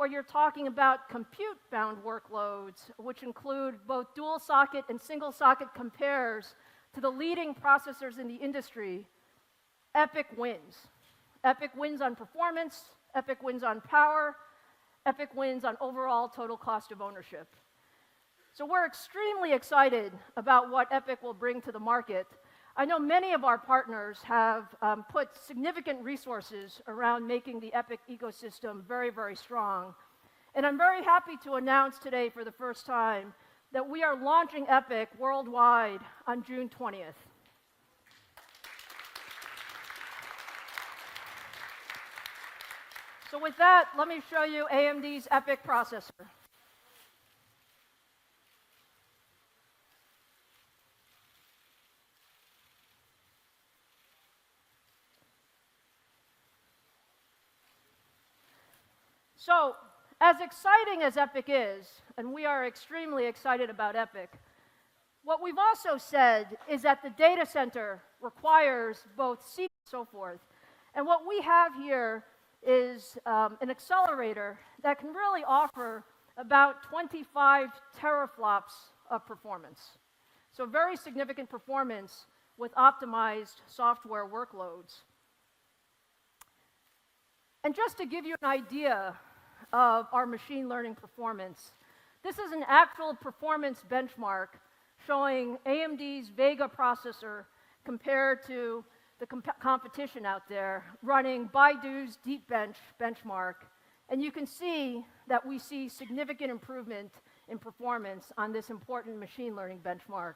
or you're talking about compute-bound workloads, which include both dual-socket and single-socket compares to the leading processors in the industry, EPYC wins. EPYC wins on performance, EPYC wins on power, EPYC wins on overall total cost of ownership. So we're extremely excited about what EPYC will bring to the market. I know many of our partners have put significant resources around making the EPYC ecosystem very, very strong. And I'm very happy to announce today for the first time that we are launching EPYC worldwide on June 20th. So with that, let me show you AMD's EPYC processor. So, as exciting as EPYC is, and we are extremely excited about EPYC, what we've also said is that the data center requires both CPU and so forth. And what we have here is an accelerator that can really offer about 25 teraflops of performance. So very significant performance with optimized software workloads. And just to give you an idea of our machine learning performance, this is an actual performance benchmark showing AMD's Vega processor compared to the competition out there, running Baidu's DeepBench benchmark. And you can see that we see significant improvement in performance on this important machine learning benchmark.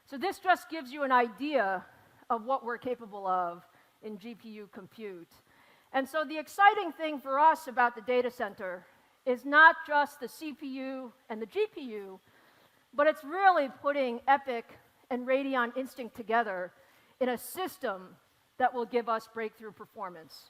So this just gives you an idea of what we're capable of in GPU compute. And so the exciting thing for us about the data center is not just the CPU and the GPU, but it's really putting EPYC and Radeon Instinct together in a system that will give us breakthrough performance.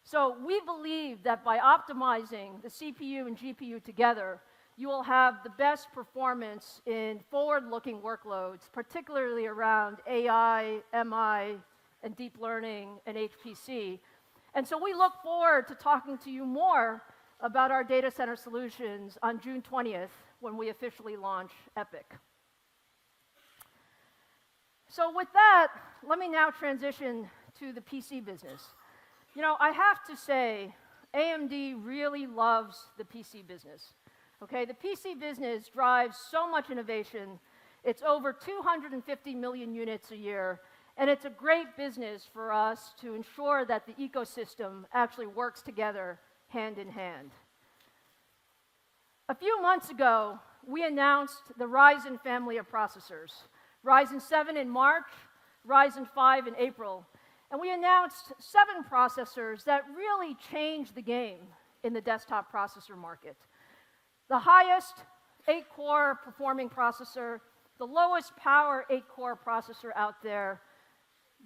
So we believe that by optimizing the CPU and GPU together, you will have the best performance in forward-looking workloads, particularly around AI, MI, and deep learning and HPC. And so we look forward to talking to you more about our data center solutions on June 20th when we officially launch EPYC. So with that, let me now transition to the PC business. You know, I have to say, AMD really loves the PC business. Okay, the PC business drives so much innovation. It's over 250 million units a year. And it's a great business for us to ensure that the ecosystem actually works together hand in hand. A few months ago, we announced the Ryzen family of processors. Ryzen 7 in March, Ryzen 5 in April. And we announced 7 processors that really changed the game in the desktop processor market. The highest 8-core performing processor, the lowest power 8-core processor out there,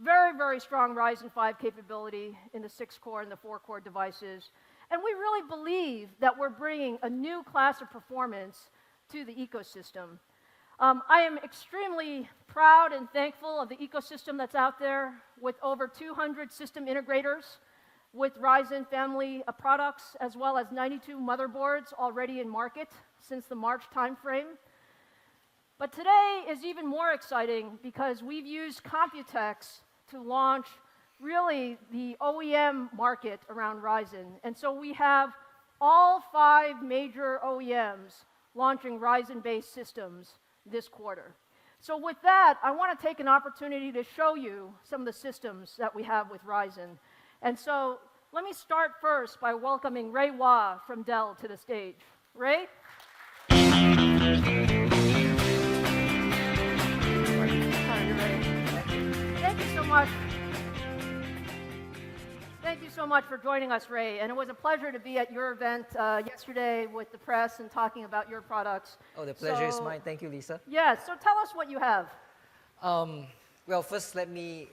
very, very strong Ryzen 5 capability in the 6-core and the 4-core devices. And we really believe that we're bringing a new class of performance to the ecosystem. I am extremely proud and thankful of the ecosystem that's out there with over 200 system integrators with Ryzen family of products, as well as 92 motherboards already in market since the March timeframe. But today is even more exciting because we've used Computex to launch really the OEM market around Ryzen. And so we have all 5 major OEMs launching Ryzen-based systems this quarter. So with that, I want to take an opportunity to show you some of the systems that we have with Ryzen. And so let me start first by welcoming Ray Wah from Dell to the stage. Ray? Thank you so much for joining us, Ray. And it was a pleasure to be at your event yesterday with the press and talking about your products. Oh, the pleasure is mine. Thank you, Lisa. Yeah, so tell us what you have. Well, first let me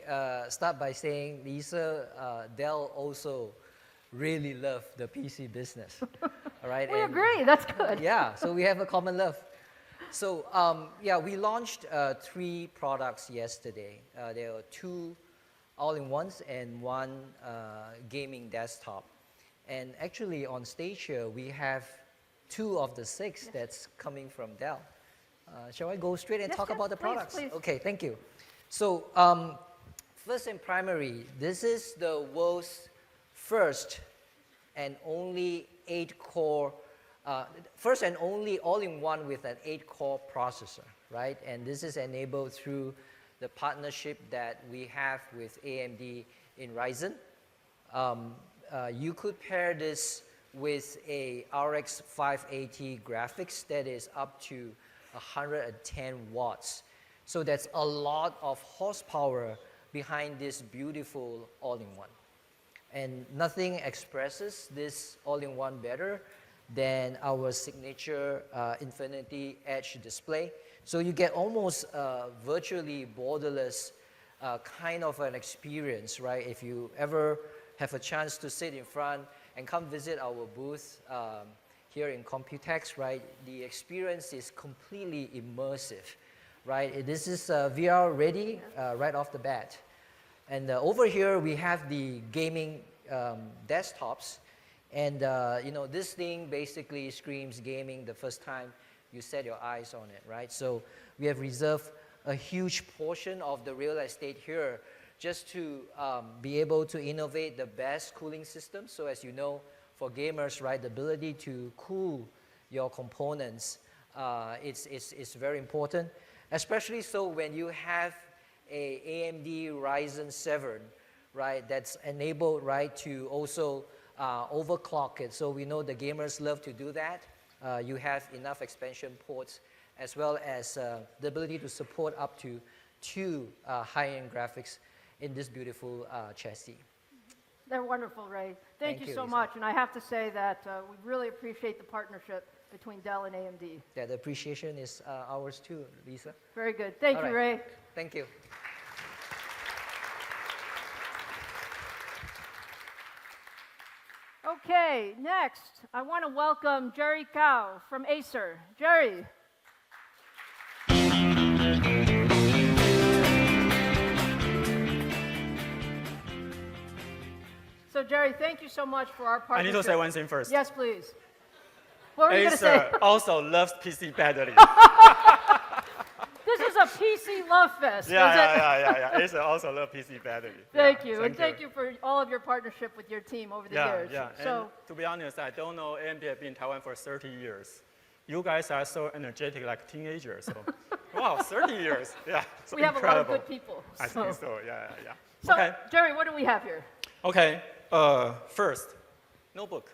start by saying, Lisa, Dell also really love the PC business. All right? We agree. That's good. Yeah, so we have a common love. So yeah, we launched 3 products yesterday. There were 2 all-in-ones and 1 gaming desktop. And actually on stage here, we have 2 of the 6 that's coming from Dell. Shall I go straight and talk about the products? Please. Okay, thank you. So first and primary, this is the world's first and only 8-core, first and only all-in-one with an 8-core processor, right? And this is enabled through the partnership that we have with AMD in Ryzen. You could pair this with a RX 580 graphics that is up to 110 watts. So that's a lot of horsepower behind this beautiful all-in-one. And nothing expresses this all-in-one better than our signature Infinity Edge display. So you get almost virtually borderless kind of an experience, right? If you ever have a chance to sit in front and come visit our booth here in Computex, right? The experience is completely immersive, right? This is VR ready right off the bat. And over here we have the gaming desktops, and you know, this thing basically screams gaming the first time you set your eyes on it, right? So we have reserved a huge portion of the real estate here just to be able to innovate the best cooling system. So as you know, for gamers, right, the ability to cool your components is very important, especially so when you have a AMD Ryzen 7, right, that's enabled, right, to also overclock it. So we know the gamers love to do that. You have enough expansion ports as well as the ability to support up to 2 high-end graphics in this beautiful chassis. They're wonderful, Ray. Thank you so Lisa. much. And I have to say that we really appreciate the partnership between Dell and AMD. Yeah, the appreciation is ours too, Lisa. Very good. Thank you, Ray. Thank you. Okay, next, I want to welcome Jerry Cao from Acer. Jerry. So, Jerry, thank you so much for our I partnership. need to say one thing first. Yes, please. What were you going to say? Acer also loves PC badly. This is a PC love fest, yeah. Acer also loves PC badly. Thank you, and thank you for all of your partnership with your team over the years. Yeah. So, And to be honest, I don't know AMD has been in Taiwan for 30 years. You guys are so energetic like teenagers. So, wow, 30 years. Yeah, so we have incredible. a lot of good people. I think so, yeah. So, Okay. Jerry, what do we have here? Okay, first, notebook.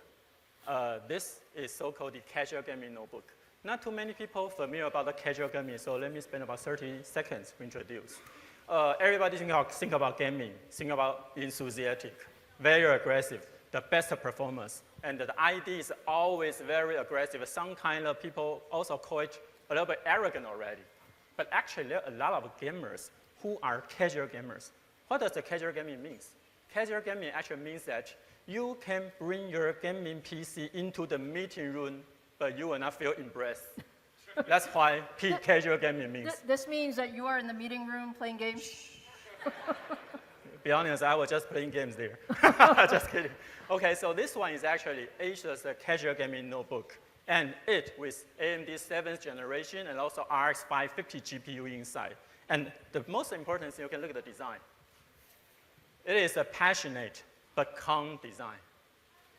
This is so-called the casual gaming notebook. Not too many people familiar about the casual gaming, so let me spend about 30 seconds to introduce. Everybody think about gaming, think about enthusiastic, very aggressive, the best performance, and the ID is always very aggressive. Some kind of people also call it a little bit arrogant already. But actually, there are a lot of gamers who are casual gamers. What does the casual gaming mean? Casual gaming actually means that you can bring your gaming PC into the meeting room, but you will not feel embraced. That's why casual gaming means. This means that you are in the meeting room playing games? Be honest, I was just playing games there. Just kidding. Okay, so this one is actually Acer's casual gaming notebook. And it with AMD 7th generation and also RX 550 GPU inside. And the most important thing, you can look at the design. It is a passionate but calm design.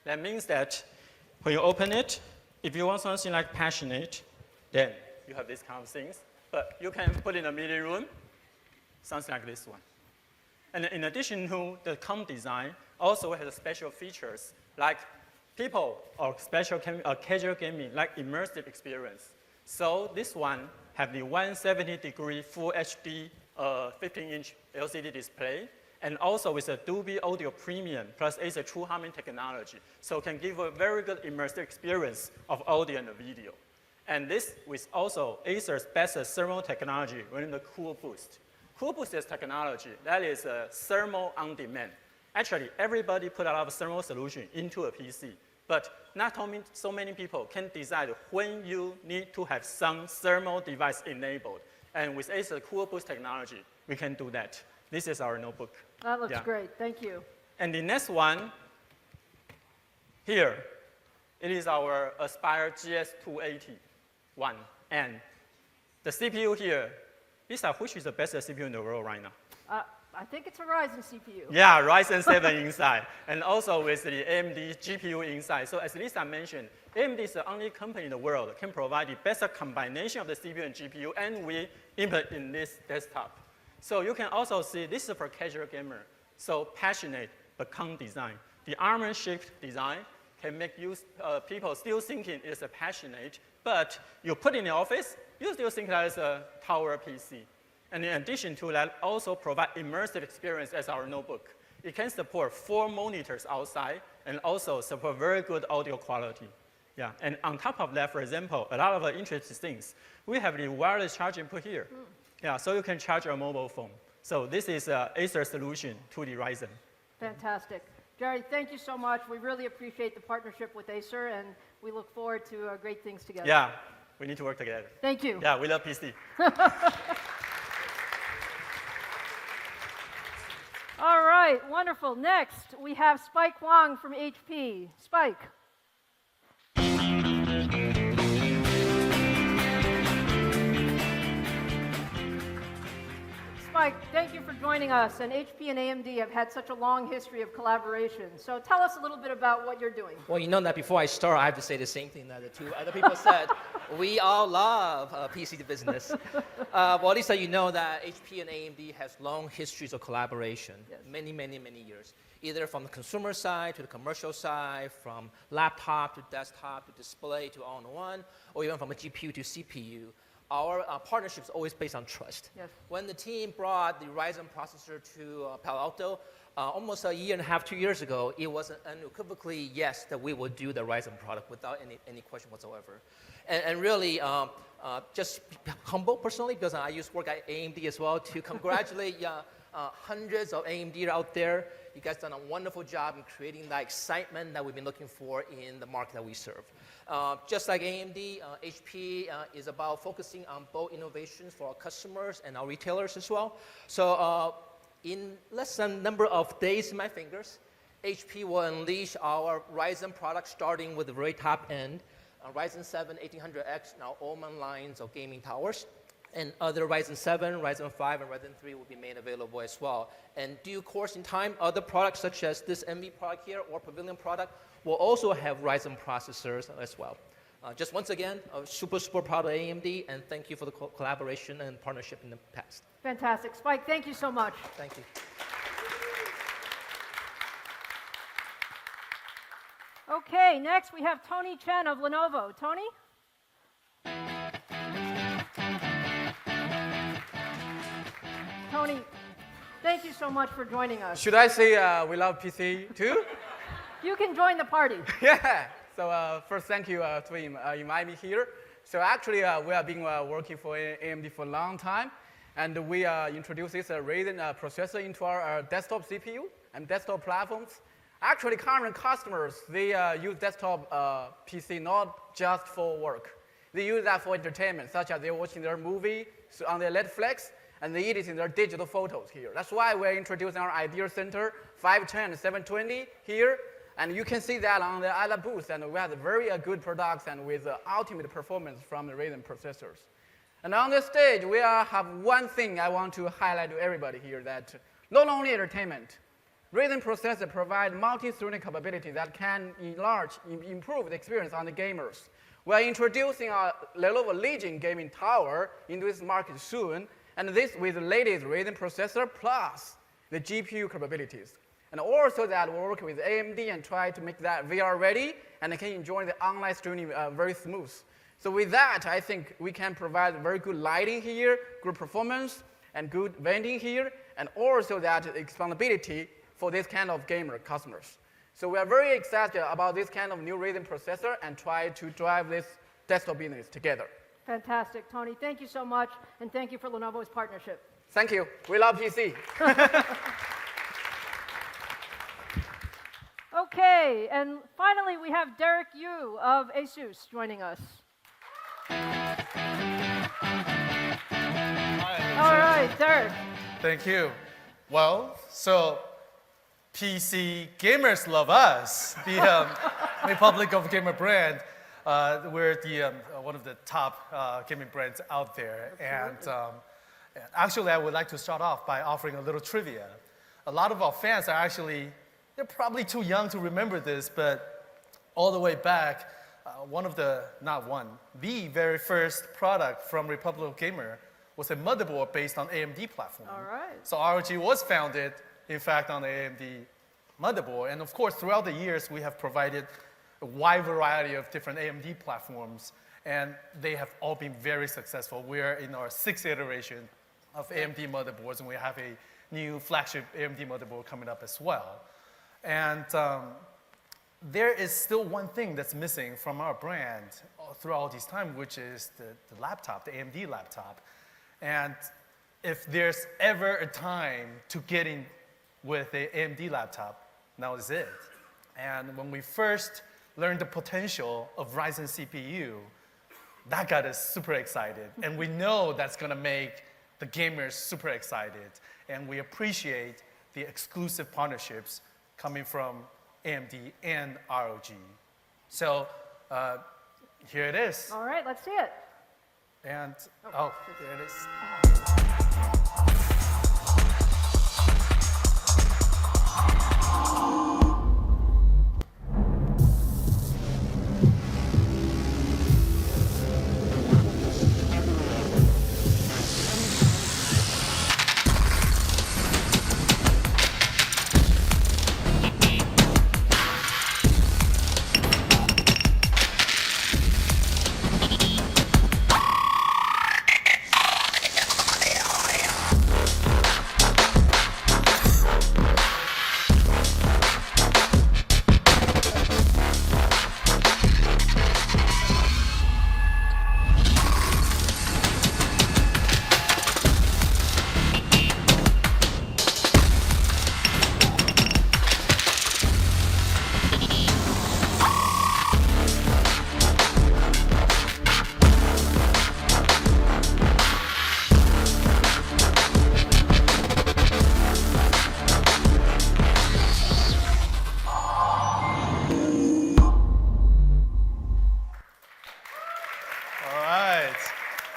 That means that when you open it, if you want something like passionate, then you have these kind of things. But you can put in a meeting room, something like this one. And in addition to the calm design, also has special features like people or casual gaming, like immersive experience. So this one have the 170-degree Full HD 15-inch LCD display, and also with a Dolby Audio Premium plus Acer True Harmony technology. So can give a very good immersive experience of audio and video. And this with also Acer's best thermal technology running the Cool Boost. Cool Boost is technology that is thermal on demand. Actually, everybody put a lot of thermal solution into a PC, but not so many people can decide when you need to have some thermal device enabled. And with Acer Cool Boost technology, we can do that. This is our notebook. That looks great. Thank you. And the next one Here, it is our Aspire GS280 and the CPU here, Lisa, which is the best CPU in the world right now? I think it's a Ryzen CPU. Yeah, Ryzen 7 inside, and also with the AMD GPU inside. So as Lisa mentioned, AMD is the only company in the world that can provide the best combination of the CPU and GPU, and we implement in this desktop. So you can also see this is for casual gamer, so passionate but calm design. The armor-shaped design can make people still thinking it's a passionate, but you put in the office, you still think that it's a tower PC. And in addition to that, also provide immersive experience as our notebook. It can support 4 monitors outside and also support very good audio quality. Yeah, and on top of that, for example, a lot of interesting things. We have the wireless charging put here. Yeah, so you can charge your mobile phone. So this is Acer solution to the Ryzen. Fantastic. Jerry, thank you so much. We really appreciate the partnership with Acer, and we look forward to great things together. Yeah, we need to work together. Thank you. Yeah, we love PC. All right, wonderful. Next, we have Spike Wang from HP. Spike. Spike, thank you for joining us. And HP and AMD have had such a long history of collaboration. So tell us a little bit about what you're doing. Well, you know that before I start, I have to say the same thing that the two other people said. We all love PC business. Well, Lisa, you know that HP and AMD has long histories of collaboration, Yes. many, many, many years, either from the consumer side to the commercial side, from laptop to desktop to display to all-in-one, or even from a GPU to CPU. Our partnership is always based on trust. Yes. When the team brought the Ryzen processor to Palo Alto, almost a year and a half, 2 years ago, it was unequivocally yes that we would do the Ryzen product without any question whatsoever. And really, just humble personally, because I used to work at AMD as well, to congratulate hundreds of AMD out there. You guys done a wonderful job in creating that excitement that we've been looking for in the market that we serve. Just like AMD, HP is about focusing on both innovations for our customers and our retailers as well. So in less than a number of days in my fingers, HP will unleash our Ryzen products starting with the very top end, Ryzen 7 1800X, now Oman lines of gaming towers. And other Ryzen 7, Ryzen 5, and Ryzen 3 will be made available as well. And due course in time, other products such as this NV product here or Pavilion product will also have Ryzen processors as well. Just once again, super, super proud of AMD, and thank you for the collaboration and partnership in the past. Fantastic. Spike, thank you so much. Thank you. Okay, next we have Tony Chen of Lenovo. Tony? Tony, thank you so much for joining us. Should I say we love PC too? You can join the party. Yeah. So first, thank you to invite me here. So actually, we have been working for AMD for a long time, and we introduced this Ryzen processor into our desktop CPU and desktop platforms. Actually, current customers, they use desktop PC not just for work. They use that for entertainment, such as they're watching their movie on their Netflix, and they editing their digital photos here. That's why we're introducing our Idea Center 510 and 720 here. And you can see that on the other booth, and we have very good products and with ultimate performance from the Ryzen processors. And on this stage, we have one thing I want to highlight to everybody here, that not only entertainment, Ryzen processor provide multi-threading capability that can improve the experience on the gamers. We are introducing our Lenovo Legion gaming tower into this market soon, and this with the latest Ryzen processor plus the GPU capabilities. And also that we'll work with AMD and try to make that VR ready, and can enjoy the online streaming very smooth. So with that, I think we can provide very good lighting here, good performance, and good vending here, and also that expandability for this kind of gamer customers. So we are very excited about this kind of new Ryzen processor and try to drive this desktop business together. Fantastic, Tony. Thank you so much, and thank you for Lenovo's partnership. Thank you. We love PC. Okay, and finally we have Derek Yu of Asus joining us. All right, Derek. Thank you. Well, so PC gamers love us. Republic of Gamer brand. We're one of the top gaming brands out there. And actually, I would like to start off by offering a little trivia. A lot of our fans are actually, they're probably too young to remember this, but all the way back, the very first product from Republic of Gamer was a motherboard based on AMD platform. All right. So ROG was founded, in fact, on the AMD motherboard. And of course, throughout the years, we have provided a wide variety of different AMD platforms, and they have all been very successful. We are in our 6th iteration of AMD motherboards, and we have a new flagship AMD motherboard coming up as well. And there is still one thing that's missing from our brand throughout all this time, which is the laptop, the AMD laptop. And if there's ever a time to get in with an AMD laptop, now is it. And when we first learned the potential of Ryzen CPU, that got us super excited. And we know that's going to make the gamers super excited. And we appreciate the exclusive partnerships coming from AMD and ROG. So here it is. All right, let's see it. And, oh, there it is.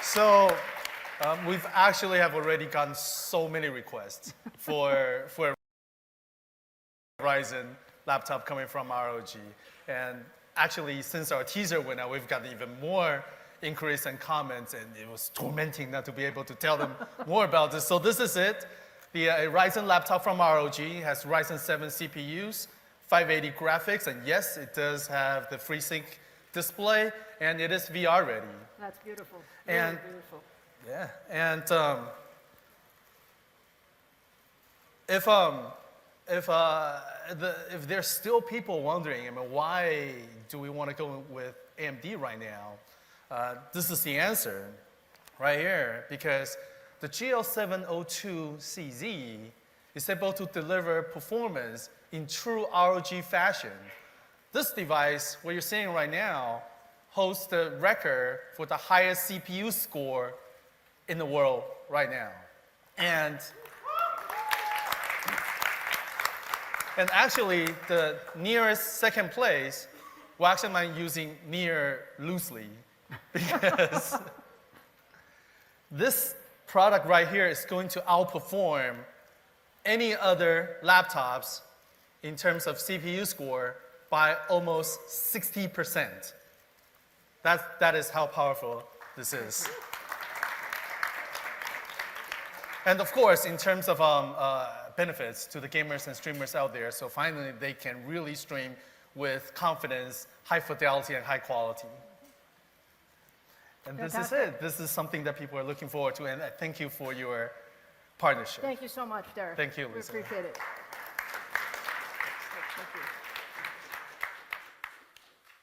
So we've actually have already gotten so many requests for a Ryzen laptop coming from ROG. And actually, since our teaser went out, we've gotten even more inquiries and comments, and it was tormenting not to be able to tell them more about this. So this is it. The Ryzen laptop from ROG has Ryzen 7 CPUs, 580 graphics, and yes, it does have the FreeSync display, and it is VR ready. That's beautiful. And Really beautiful. yeah, and if there's still people wondering, I mean, why do we want to go with AMD right now? This is the answer right here, because the GL702CZ is able to deliver performance in true ROG fashion. This device, what you're seeing right now, holds the record for the highest CPU score in the world right now. And actually, the nearest second place, well, actually I'm using near loosely, because this product right here is going to outperform any other laptops in terms of CPU score by almost 60%. That is how powerful this is. And of course, in terms of benefits to the gamers and streamers out there, so finally they can really stream with confidence, high fidelity, and high quality. And this is it. This is something that people are looking forward to, and I thank you for your partnership. Thank you so much, Derek. Thank you, Lisa. We appreciate it. Thank you.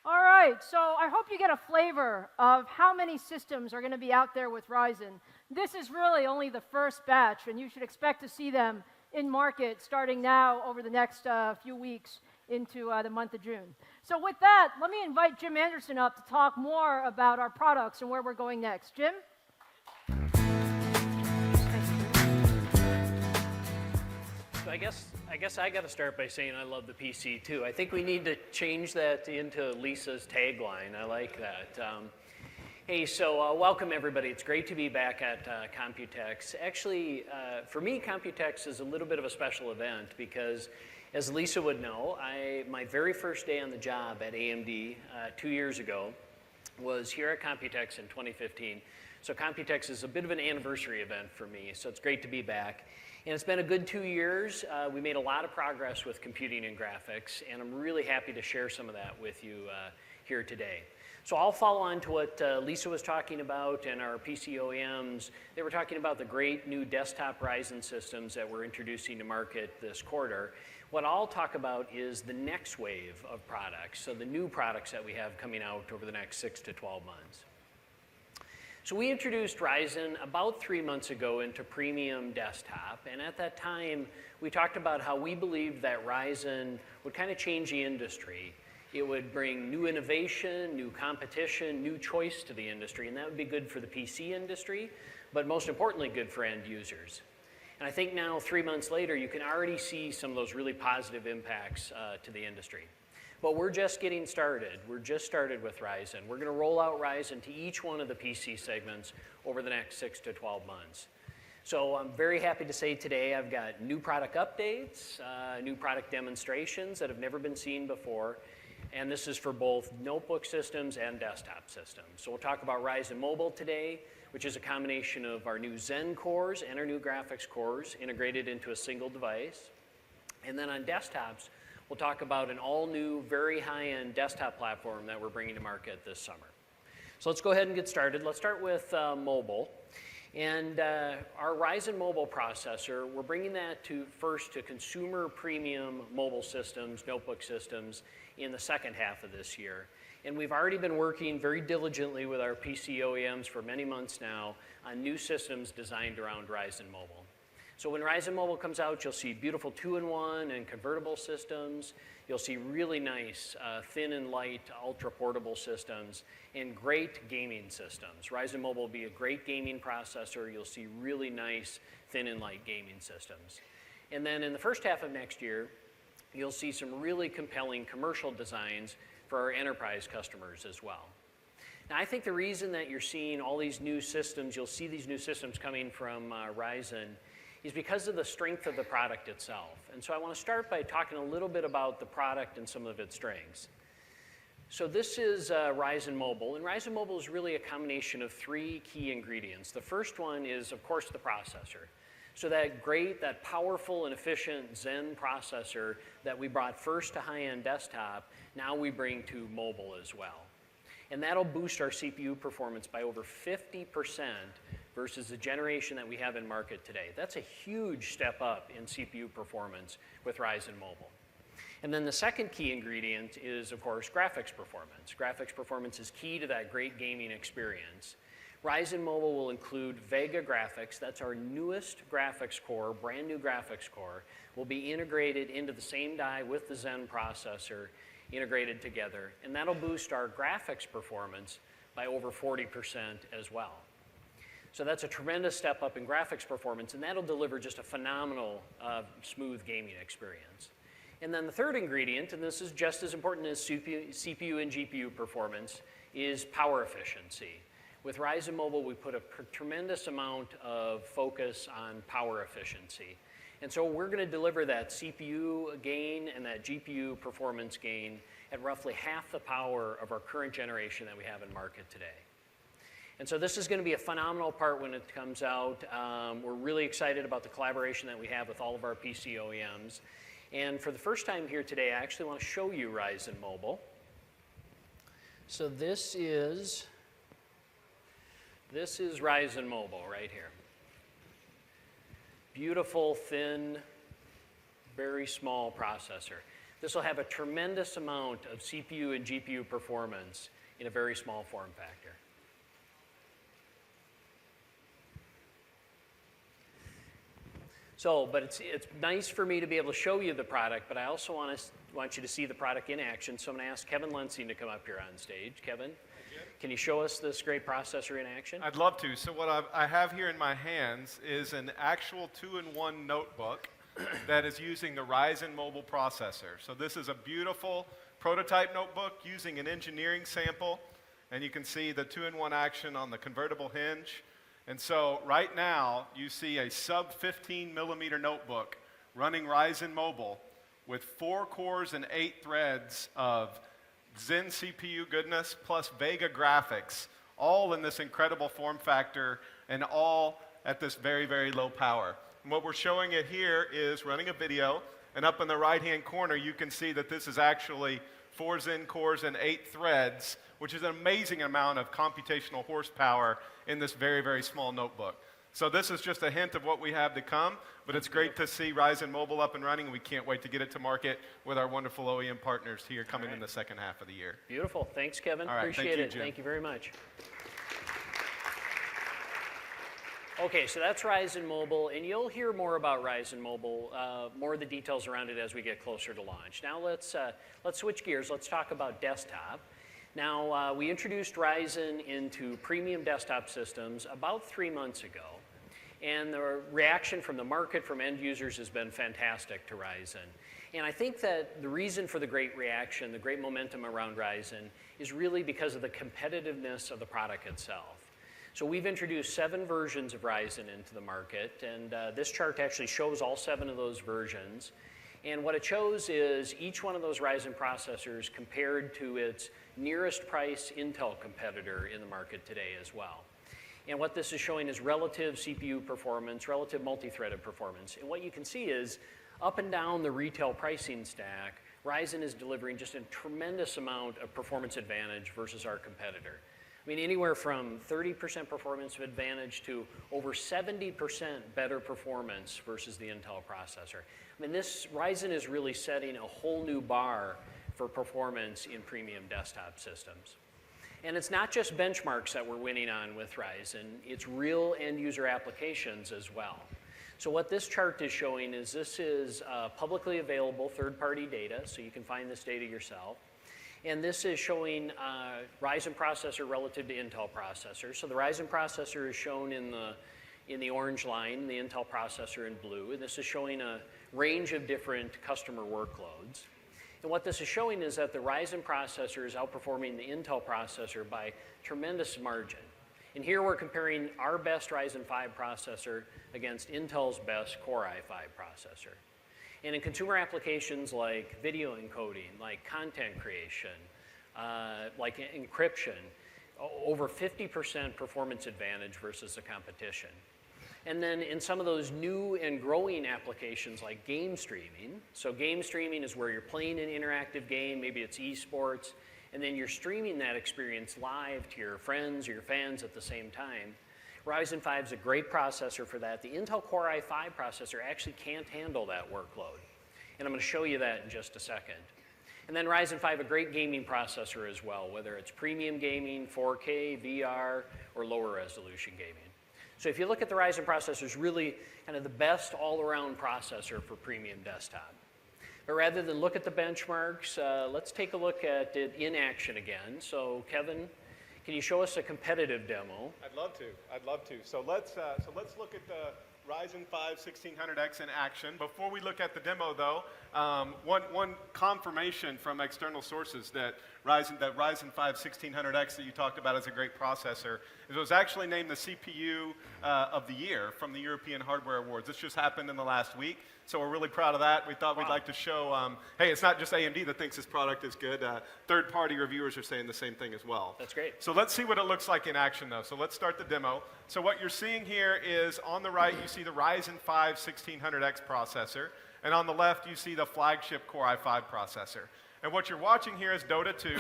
All right, so I hope you get a flavor of how many systems are going to be out there with Ryzen. This is really only the first batch, and you should expect to see them in market starting now over the next few weeks into the month of June. So with that, let me invite Jim Anderson up to talk more about our products and where we're going next. Jim? I guess I got to start by saying I love the PC too. I think we need to change that into Lisa's tagline. I like that. Hey, so welcome everybody. It's great to be back at Computex. Actually, for me, Computex is a little bit of a special event because, as Lisa would know, my very first day on the job at AMD 2 years ago was here at Computex in 2015. So Computex is a bit of an anniversary event for me, so it's great to be back. And it's been a good 2 years. We made a lot of progress with computing and graphics, and I'm really happy to share some of that with you here today. So I'll follow on to what Lisa was talking about and our PC OEMs. They were talking about the great new desktop Ryzen systems that we're introducing to market this quarter. What I'll talk about is the next wave of products, so the new products that we have coming out over the next 6 to 12 months. So we introduced Ryzen about 3 months ago into premium desktop, and at that time we talked about how we believed that Ryzen would kind of change the industry. It would bring new innovation, new competition, new choice to the industry, and that would be good for the PC industry, but most importantly good for end users. And I think now 3 months later you can already see some of those really positive impacts to the industry. But we're just getting started. We're just started with Ryzen. We're going to roll out Ryzen to each one of the PC segments over the next 6 to 12 months. So I'm very happy to say today I've got new product updates, new product demonstrations that have never been seen before, and this is for both notebook systems and desktop systems. So we'll talk about Ryzen Mobile today, which is a combination of our new Zen cores and our new graphics cores integrated into a single device. And then on desktops, we'll talk about an all-new, very high-end desktop platform that we're bringing to market this summer. So let's go ahead and get started. Let's start with mobile. And our Ryzen mobile processor, we're bringing that first to consumer premium mobile systems, notebook systems, in the second half of this year. And we've already been working very diligently with our PC OEMs for many months now on new systems designed around Ryzen Mobile. So when Ryzen Mobile comes out, you'll see beautiful 2-in-1 and convertible systems. You'll see really nice thin and light ultra portable systems and great gaming systems. Ryzen Mobile will be a great gaming processor. You'll see really nice thin and light gaming systems. And then in the first half of next year, you'll see some really compelling commercial designs for our enterprise customers as well. Now, I think the reason that you're seeing all these new systems, you'll see these new systems coming from Ryzen, is because of the strength of the product itself. And so I want to start by talking a little bit about the product and some of its strengths. So this is Ryzen Mobile, and Ryzen Mobile is really a combination of 3 key ingredients. The first one is, of course, the processor. So that powerful and efficient Zen processor that we brought first to high-end desktop, now we bring to mobile as well. And that'll boost our CPU performance by over 50% versus the generation that we have in market today. That's a huge step up in CPU performance with Ryzen Mobile. And then the second key ingredient is, of course, graphics performance. Graphics performance is key to that great gaming experience. Ryzen Mobile will include Vega graphics. That's our newest graphics core, brand new graphics core. Will be integrated into the same die with the Zen processor, integrated together. And that'll boost our graphics performance by over 40% as well. So that's a tremendous step up in graphics performance, and that'll deliver just a phenomenal, smooth gaming experience. And then the third ingredient, and this is just as important as CPU and GPU performance, is power efficiency. With Ryzen Mobile, we put a tremendous amount of focus on power efficiency. And so we're going to deliver that CPU gain and that GPU performance gain at roughly half the power of our current generation that we have in market today. And so this is going to be a phenomenal part when it comes out. We're really excited about the collaboration that we have with all of our PC OEMs. And for the first time here today, I actually want to show you Ryzen Mobile. So this is Ryzen Mobile right here. Beautiful, thin, very small processor. This will have a tremendous amount of CPU and GPU performance in a very small form factor. So, but it's nice for me to be able to show you the product, but I also want you to see the product in action. So I'm going to ask Kevin Lensing to come up here on stage. Kevin, can you show us this great processor in action? I'd love to. So what I have here in my hands is an actual 2-in-1 notebook that is using the Ryzen mobile processor. So this is a beautiful prototype notebook using an engineering sample, and you can see the 2-in-1 action on the convertible hinge. And so right now, you see a sub 15 millimeter notebook running Ryzen mobile with 4 cores and 8 threads of Zen CPU goodness plus Vega graphics, all in this incredible form factor and all at this very, very low power. And what we're showing it here is running a video, and up in the right-hand corner, you can see that this is actually 4 Zen cores and 8 threads, which is an amazing amount of computational horsepower in this very, very small notebook. So this is just a hint of what we have to come, but it's great to see Ryzen Mobile up and running, and we can't wait to get it to market with our wonderful OEM partners here coming in the second half of the year. Beautiful. Thanks, Kevin. All right, Appreciate it. Jim. Thank you very much. Okay, so that's Ryzen Mobile, and you'll hear more about Ryzen Mobile, more of the details around it as we get closer to launch. Now let's switch gears. Let's talk about desktop. Now, we introduced Ryzen into premium desktop systems about 3 months ago, and the reaction from the market, from end users, has been fantastic to Ryzen. And I think that the reason for the great reaction, the great momentum around Ryzen, is really because of the competitiveness of the product itself. So we've introduced 7 versions of Ryzen into the market, and this chart actually shows all 7 of those versions. And what it shows is each one of those Ryzen processors compared to its nearest price Intel competitor in the market today as well. And what this is showing is relative CPU performance, relative multi-threaded performance. And what you can see is up and down the retail pricing stack, Ryzen is delivering just a tremendous amount of performance advantage versus our competitor. I mean, anywhere from 30% performance advantage to over 70% better performance versus the Intel processor. I mean, this Ryzen is really setting a whole new bar for performance in premium desktop systems. And it's not just benchmarks that we're winning on with Ryzen, it's real end user applications as well. So what this chart is showing is this is publicly available third-party data, so you can find this data yourself. And this is showing Ryzen processor relative to Intel processor. So the Ryzen processor is shown in the orange line, the Intel processor in blue. And this is showing a range of different customer workloads. And what this is showing is that the Ryzen processor is outperforming the Intel processor by tremendous margin. And here we're comparing our best Ryzen 5 processor against Intel's best Core i5 processor. And in consumer applications like video encoding, like content creation, like encryption, over 50% performance advantage versus the competition. And then in some of those new and growing applications like game streaming, so game streaming is where you're playing an interactive game, maybe it's esports, and then you're streaming that experience live to your friends or your fans at the same time. Ryzen 5 is a great processor for that. The Intel Core i5 processor actually can't handle that workload. And I'm going to show you that in just a second. And then Ryzen 5, a great gaming processor as well, whether it's premium gaming, 4K, VR, or lower resolution gaming. So if you look at the Ryzen processors, really kind of the best all-around processor for premium desktop. But rather than look at the benchmarks, let's take a look at it in action again. So Kevin, can you show us a competitive demo? I'd love to. I'd love to. So let's look at the Ryzen 5 1600X in action. Before we look at the demo, though, one confirmation from external sources that Ryzen 5 1600X that you talked about as a great processor, it was actually named the CPU of the year from the European Hardware Awards. This just happened in the last week, so we're really proud of that. We thought we'd like to show, hey, it's not just AMD that thinks this product is good. Third-party reviewers are saying the same thing as well. That's great. So let's see what it looks like in action, though. So let's start the demo. So what you're seeing here is on the right, you see the Ryzen 5 1600X processor, and on the left, you see the flagship Core i5 processor. And what you're watching here is Dota 2,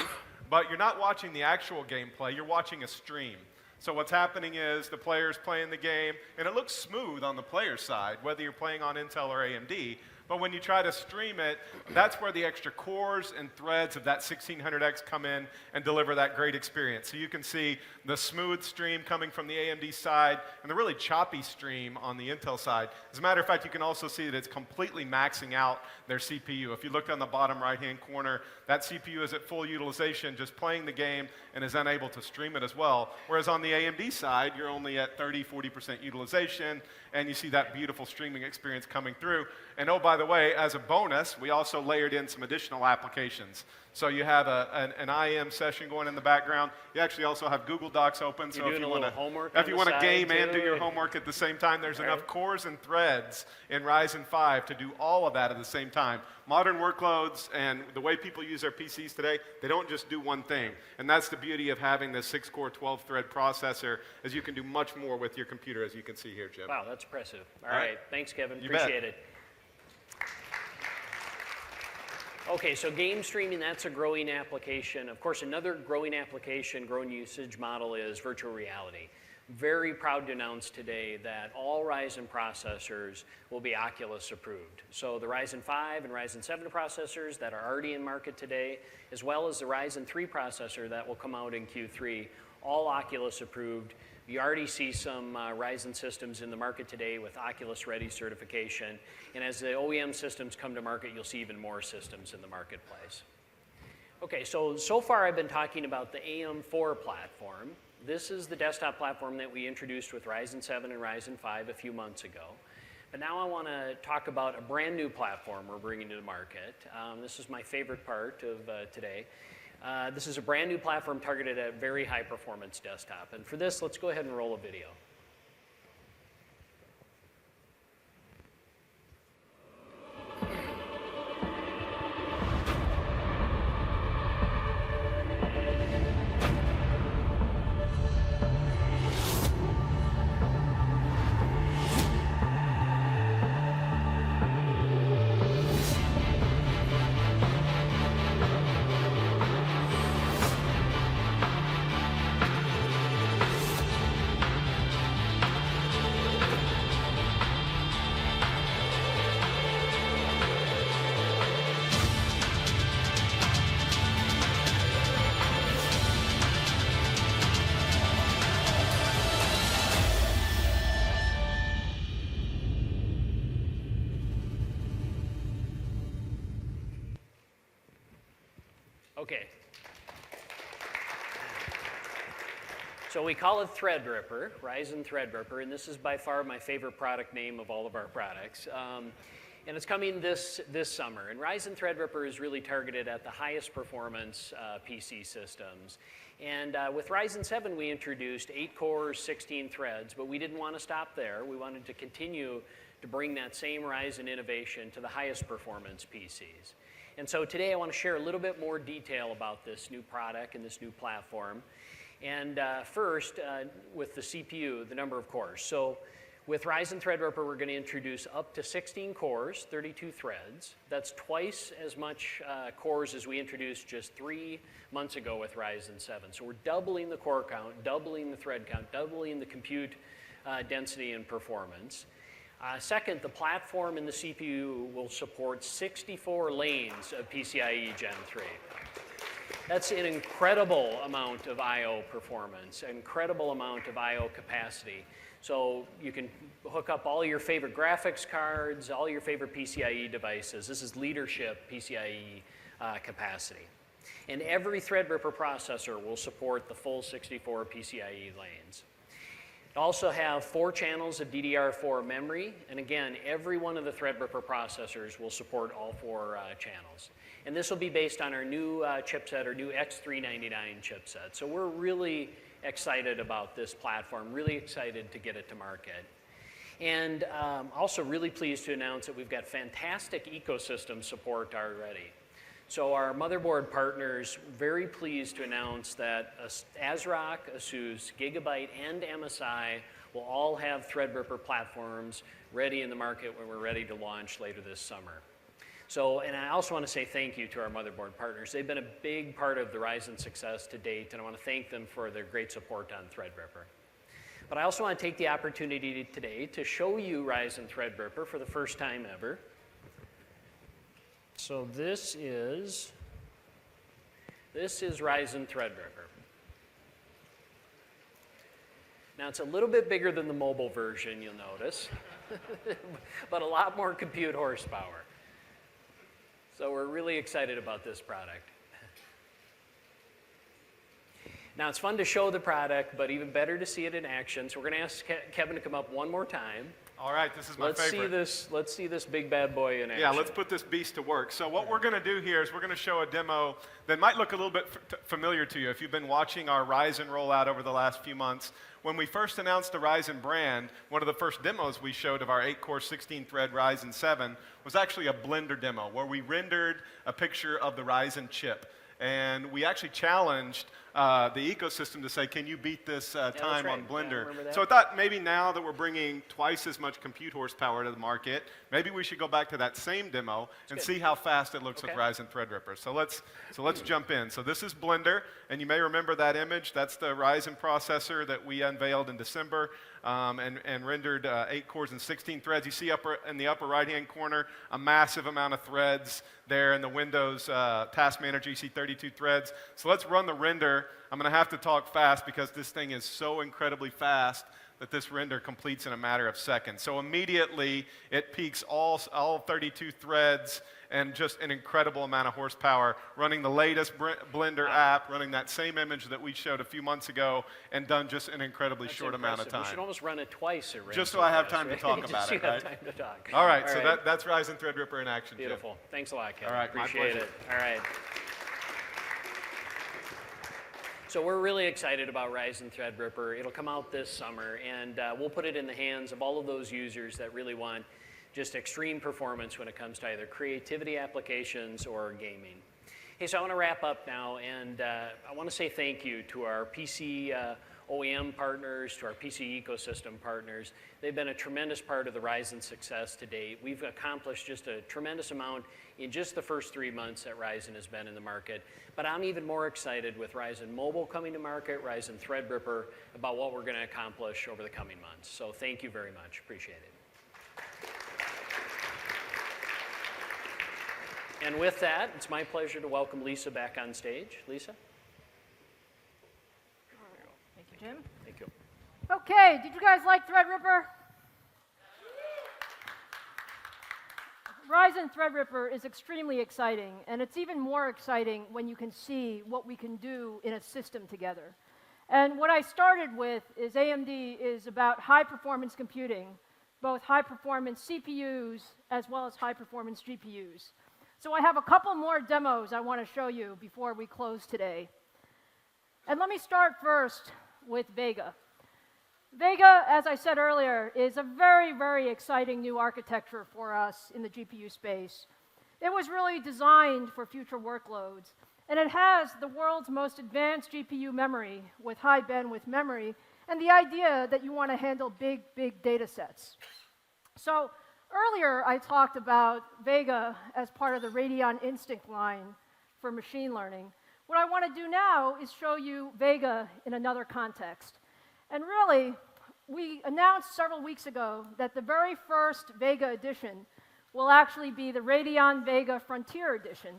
but you're not watching the actual gameplay, you're watching a stream. So what's happening is the player's playing the game, and it looks smooth on the player's side, whether you're playing on Intel or AMD, But when you try to stream it, that's where the extra cores and threads of that 1600X come in and deliver that great experience. So you can see the smooth stream coming from the AMD side and the really choppy stream on the Intel side. As a matter of fact, you can also see that it's completely maxing out their CPU. If you look on the bottom right-hand corner, that CPU is at full utilization, just playing the game, and is unable to stream it as well. Whereas on the AMD side, you're only at 30, 40% utilization, and you see that beautiful streaming experience coming through. And oh, by the way, as a bonus, we also layered in some additional applications. So you have an IM session going in the background. You actually also have Google Docs open. So if you want to game and do your homework at the same time, there's enough cores and threads in Ryzen 5 to do all of that at the same time. Modern workloads and the way people use their PCs today, they don't just do one thing. And that's the beauty of having the 6-core, 12-thread processor, is you can do much more with your computer, as you can see here, Jim. Wow, that's impressive. All right. Thanks, Kevin. You Appreciate bet. it. Okay, so game streaming, that's a growing application. Of course, another growing application, growing usage model is virtual reality. Very proud to announce today that all Ryzen processors will be Oculus approved. So the Ryzen 5 and Ryzen 7 processors that are already in market today, as well as the Ryzen 3 processor that will come out in Q3, all Oculus approved. You already see some Ryzen systems in the market today with Oculus Ready certification. And as the OEM systems come to market, you'll see even more systems in the marketplace. Okay, so far I've been talking about the AM4 platform. This is the desktop platform that we introduced with Ryzen 7 and Ryzen 5 a few months ago. But now I want to talk about a brand new platform we're bringing to the market. This is my favorite part of today. This is a brand new platform targeted at very high performance desktop. And for this, let's go ahead and roll a video. Okay. So we call it Threadripper, Ryzen Threadripper, and this is by far my favorite product name of all of our products. And it's coming this summer. And Ryzen Threadripper is really targeted at the highest performance PC systems. And with Ryzen 7, we introduced 8 cores, 16 threads, but we didn't want to stop there. We wanted to continue to bring that same Ryzen innovation to the highest performance PCs. And so today I want to share a little bit more detail about this new product and this new platform. And first, with the CPU, the number of cores. So with Ryzen Threadripper, we're going to introduce up to 16 cores, 32 threads. That's twice as much cores as we introduced just 3 months ago with Ryzen 7. So we're doubling the core count, doubling the thread count, doubling the compute density and performance. Second, the platform and the CPU will support 64 lanes of PCIe Gen 3. That's an incredible amount of I/O performance, an incredible amount of I/O capacity. So you can hook up all your favorite graphics cards, all your favorite PCIe devices. This is leadership PCIe capacity. And every Threadripper processor will support the full 64 PCIe lanes. Also have 4 channels of DDR4 memory, and again, every one of the Threadripper processors will support all 4 channels. And this will be based on our new chipset, our new X399 chipset. So we're really excited about this platform, really excited to get it to market. And also really pleased to announce that we've got fantastic ecosystem support already. So our motherboard partners, very pleased to announce that ASRock, ASUS, Gigabyte, and MSI will all have Threadripper platforms ready in the market when we're ready to launch later this summer. So, and I also want to say thank you to our motherboard partners. They've been a big part of the Ryzen success to date, and I want to thank them for their great support on Threadripper. But I also want to take the opportunity today to show you Ryzen Threadripper for the first time ever. So this is Ryzen Threadripper. Now it's a little bit bigger than the mobile version, you'll notice, but a lot more compute horsepower. So we're really excited about this product. Now it's fun to show the product, but even better to see it in action. So we're going to ask Kevin to come up one more time. All right, this is my favorite. Let's see this big bad boy in action. Yeah, let's put this beast to work. So what we're going to do here is we're going to show a demo that might look a little bit familiar to you if you've been watching our Ryzen rollout over the last few months. When we first announced the Ryzen brand, one of the first demos we showed of our 8-core 16-thread Ryzen 7 was actually a Blender demo where we rendered a picture of the Ryzen chip. And we actually challenged the ecosystem to say, can you beat this time on Blender? So I thought maybe now that we're bringing twice as much compute horsepower to the market, maybe we should go back to that same demo and see how fast it looks with Ryzen Threadripper. So let's jump in. So this is Blender, and you may remember that image. That's the Ryzen processor that we unveiled in December and rendered 8 cores and 16 threads. You see in the upper right-hand corner a massive amount of threads there in the Windows Task Manager. You see 32 threads. So let's run the render. I'm going to have to talk fast because this thing is so incredibly fast that this render completes in a matter of seconds. So immediately it peaks all 32 threads and just an incredible amount of horsepower, running the latest Blender app, running that same image that we showed a few months ago, and done just an incredibly short amount of time. We should almost run it twice. Just so I have time to talk about it, right? Time to talk. All right, so that's Ryzen Threadripper in action, Jim. Beautiful. Thanks a lot, Kevin. All right, appreciate my it. All right. So we're really excited about Ryzen Threadripper. It'll come out this summer, and we'll put it in the hands of all of those users that really want just extreme performance when it comes to either creativity applications or gaming. Hey, so I want to wrap up now, and I want to say thank you to our PC OEM partners, to our PC ecosystem partners. They've been a tremendous part of the Ryzen success to date. We've accomplished just a tremendous amount in just the first 3 months that Ryzen has been in the market. But I'm even more excited with Ryzen Mobile coming to market, Ryzen Threadripper, about what we're going to accomplish over the coming months. So thank you very much. Appreciate it. And with that, it's my pleasure to welcome Lisa back on stage. Lisa? Thank you, Jim. Thank you. Okay, did you guys like Threadripper? Ryzen Threadripper is extremely exciting, and it's even more exciting when you can see what we can do in a system together. And what I started with is AMD is about high-performance computing, both high-performance CPUs as well as high-performance GPUs. So I have a couple more demos I want to show you before we close today. And let me start first with Vega. Vega, as I said earlier, is a very, very exciting new architecture for us in the GPU space. It was really designed for future workloads, and it has the world's most advanced GPU memory with high bandwidth memory, and the idea that you want to handle big, big data sets. So earlier, I talked about Vega as part of the Radeon Instinct line for machine learning. What I want to do now is show you Vega in another context. And really, we announced several weeks ago that the very first Vega edition will actually be the Radeon Vega Frontier edition.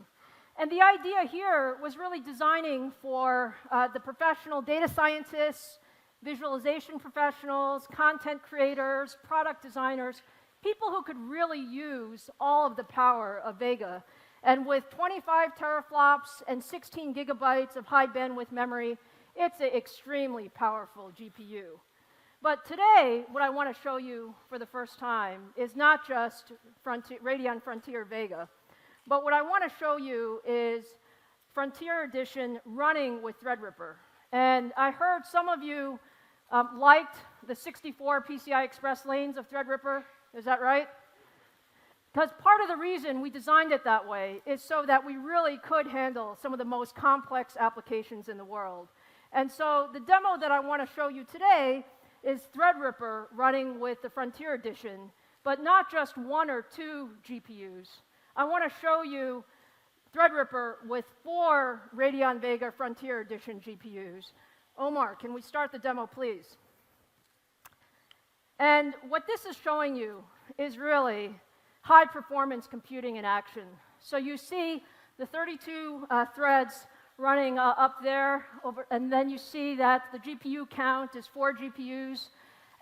And the idea here was really designing for the professional data scientists, visualization professionals, content creators, product designers, people who could really use all of the power of Vega. And with 25 teraflops and 16 gigabytes of high bandwidth memory, it's an extremely powerful GPU. But today, what I want to show you for the first time is not just Radeon Frontier Vega, but what I want to show you is Frontier Edition running with Threadripper. And I heard some of you liked the 64 PCI Express lanes of Threadripper. Is that right? Because part of the reason we designed it that way is so that we really could handle some of the most complex applications in the world. And so the demo that I want to show you today is Threadripper running with the Frontier Edition, but not just 1 or 2 GPUs. I want to show you Threadripper with 4 Radeon Vega Frontier Edition GPUs. Omar, can we start the demo, please? And what this is showing you is really high-performance computing in action. So you see the 32 threads running up there, and then you see that the GPU count is 4 GPUs.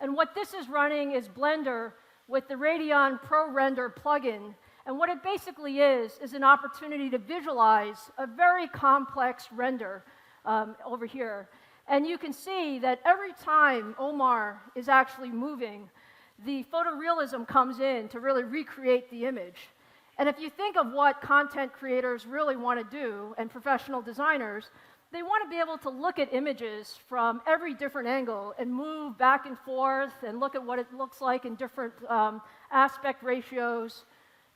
And what this is running is Blender with the Radeon Pro Render plugin. And what it basically is an opportunity to visualize a very complex render over here. And you can see that every time Omar is actually moving, the photorealism comes in to really recreate the image. And if you think of what content creators really want to do, and professional designers, they want to be able to look at images from every different angle and move back and forth and look at what it looks like in different aspect ratios.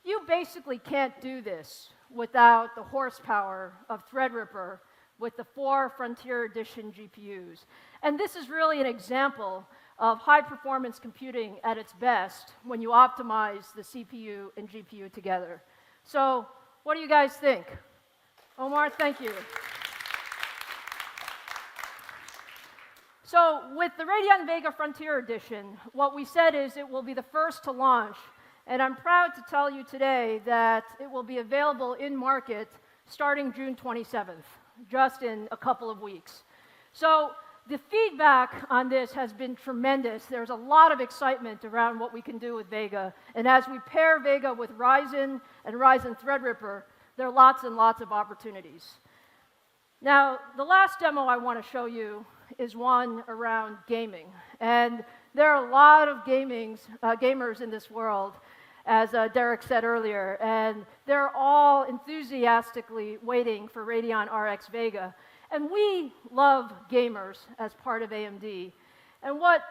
You basically can't do this without the horsepower of Threadripper with the 4 Frontier Edition GPUs. And this is really an example of high-performance computing at its best when you optimize the CPU and GPU together. So what do you guys think? Omar, thank you. So with the Radeon Vega Frontier Edition, what we said is it will be the first to launch. And I'm proud to tell you today that it will be available in market starting June 27th, just in a couple of weeks. So the feedback on this has been tremendous. There's a lot of excitement around what we can do with Vega. And as we pair Vega with Ryzen and Ryzen Threadripper, there are lots and lots of opportunities. Now, the last demo I want to show you is one around gaming. And there are a lot of gamers in this world, as Derek said earlier, and they're all enthusiastically waiting for Radeon RX Vega. And we love gamers as part of AMD. And what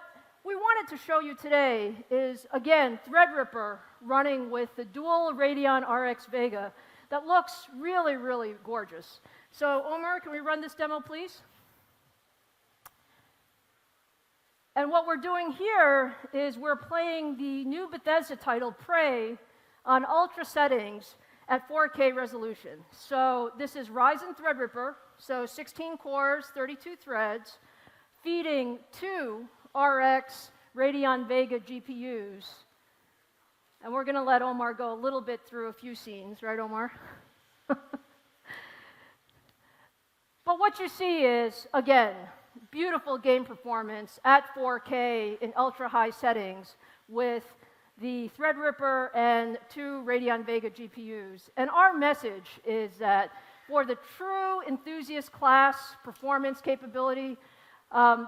we wanted to show you today is, again, Threadripper running with the dual Radeon RX Vega that looks really, really gorgeous. So, Omar, can we run this demo, please? And what we're doing here is we're playing the new Bethesda title, Prey, on ultra settings at 4K resolution. So this is Ryzen Threadripper, so 16 cores, 32 threads, feeding 2 RX Radeon Vega GPUs. And we're going to let Omar go a little bit through a few scenes, right, Omar? But what you see is, again, beautiful game performance at 4K in ultra-high settings with the Threadripper and 2 Radeon Vega GPUs. And our message is that for the true enthusiast class performance capability,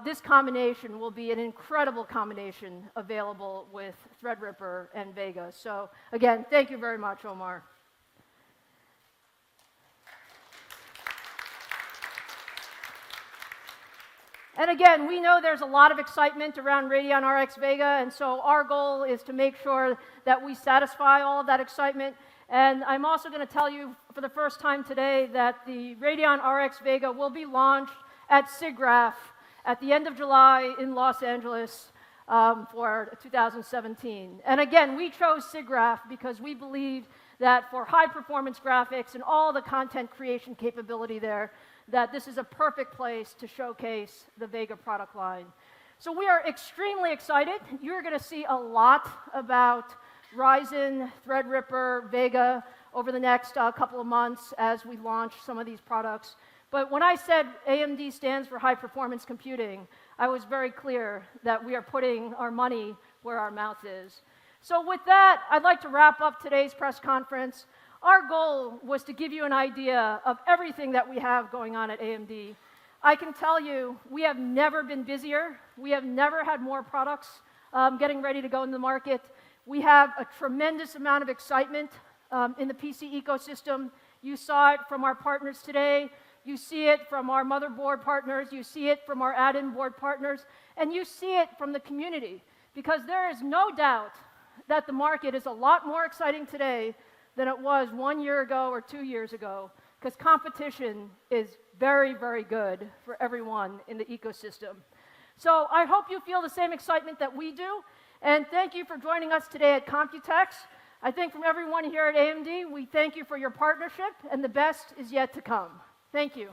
this combination will be an incredible combination available with Threadripper and Vega. So again, thank you very much, Omar. And again, we know there's a lot of excitement around Radeon RX Vega, and so our goal is to make sure that we satisfy all of that excitement. And I'm also going to tell you for the first time today that the Radeon RX Vega will be launched at SIGGRAPH at the end of July in Los Angeles for 2017. And again, we chose SIGGRAPH because we believe that for high-performance graphics and all the content creation capability there, that this is a perfect place to showcase the Vega product line. So we are extremely excited. You're going to see a lot about Ryzen, Threadripper, Vega over the next couple of months as we launch some of these products. But when I said AMD stands for high-performance computing, I was very clear that we are putting our money where our mouth is. So with that, I'd like to wrap up today's press conference. Our goal was to give you an idea of everything that we have going on at AMD. I can tell you, we have never been busier. We have never had more products getting ready to go in the market. We have a tremendous amount of excitement in the PC ecosystem. You saw it from our partners today. You see it from our motherboard partners. You see it from our add-in board partners. And you see it from the community. Because there is no doubt that the market is a lot more exciting today than it was 1 year ago or 2 years ago, because competition is very, very good for everyone in the ecosystem. So I hope you feel the same excitement that we do, and thank you for joining us today at Computex. I think from everyone here at AMD, we thank you for your partnership, and the best is yet to come. Thank you.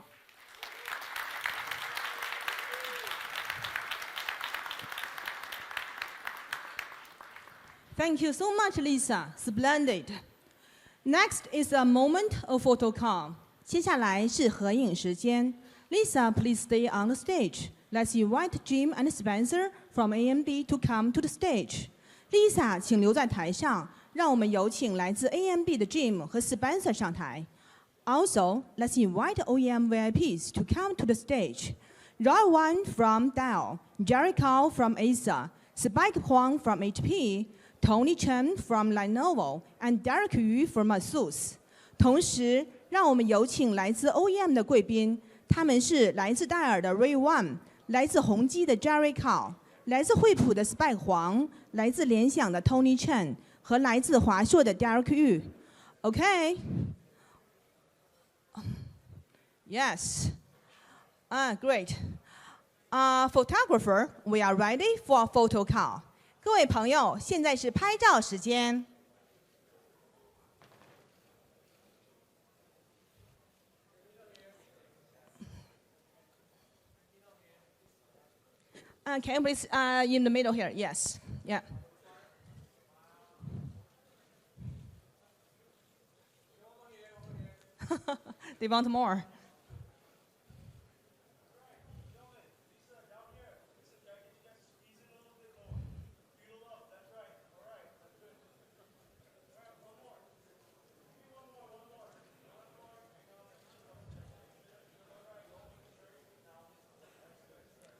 Thank you so much, Lisa. Splendid. Next is a moment of photo call. 接下来是合影时间。Lisa, please stay on the stage. Let's invite Jim and Spencer from AMD to come to the stage. Lisa, 请留在台上，让我们有请来自 AMD 的 Jim 和 Spencer 上台。Also, let's invite OEM VIPs to come to the stage. Roy Wan from Dell, Jerry Cao from Acer, Spike Huang from HP, Tony Chen from Lenovo, and Derek Yu from ASUS. 同时，让我们有请来自 OEM 的贵宾，他们是来自戴尔的 Ray Wan， 来自宏基的 Jerry Cao， 来自惠普的 Spike Huang， 来自联想的 Tony Chen 和来自华硕的 Derek Yu. Okay. Yes. Great. Photographer, we are ready for a photo call. 各位朋友，现在是拍照时间。Can you please in the middle here? Yes. Yeah. They want more.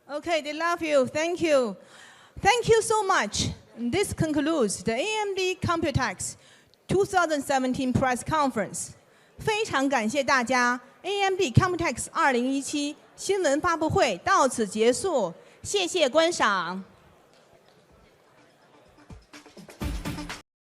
Okay, they love you. Thank you. Thank you so much. This concludes the AMD Computex 2017 press conference. 非常感谢大家 ，AMD Computex 2017新闻发布会到此结束，谢谢观赏。